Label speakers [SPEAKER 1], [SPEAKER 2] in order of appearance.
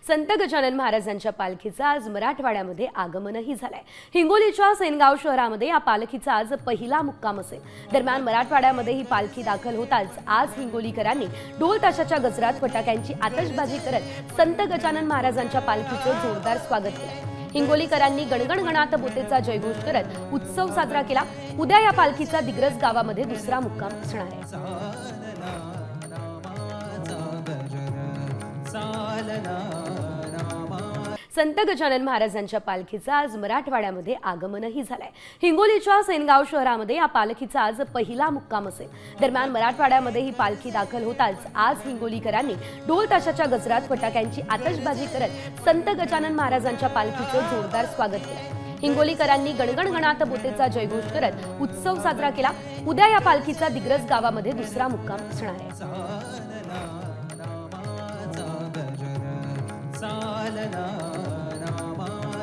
[SPEAKER 1] संत गजानन महाराजांच्या पालखीचं आज मराठवाड्यामध्ये आगमनही झालंय। हिंगोलीच्या सेनगाव शहरामध्ये या पालखीचा आज पहिला मुक्काम असेल। दरम्यान मराठवाड्यामध्ये ही पालखी दाखल होताच आज हिंगोलीकरांनी ढोल ताशाच्या गजरात फटाक्यांची आतषबाजी करत संत गजानन महाराजांच्या पालखीचं जोरदार स्वागत केलं। हिंगोलीकरांनी गणगण गणात बोतेचा जयघोष करत उत्सव साजरा केला। उद्या या पालखीचा दिग्रस गावामध्ये दुसरा मुक्काम असणार आहे। संत गजानन महाराजांच्या पालखीचं आज मराठवाड्यामध्ये आगमनही झालंय। हिंगोलीच्या सेनगाव शहरामध्ये या पालखीचा आज पहिला मुक्काम असेल। दरम्यान मराठवाड्यामध्ये ही पालखी दाखल होताच आज हिंगोलीकरांनी ढोल ताशाच्या गजरात फटाक्यांची आतषबाजी करत संत गजानन महाराजांच्या पालखीचं जोरदार स्वागत केलं। हिंगोलीकरांनी गणगण गणात बोतेचा जयघोष करत उत्सव साजरा केला। उद्या या पालखीचा दिग्रस गावामध्ये दुसरा मुक्काम असणार आहे।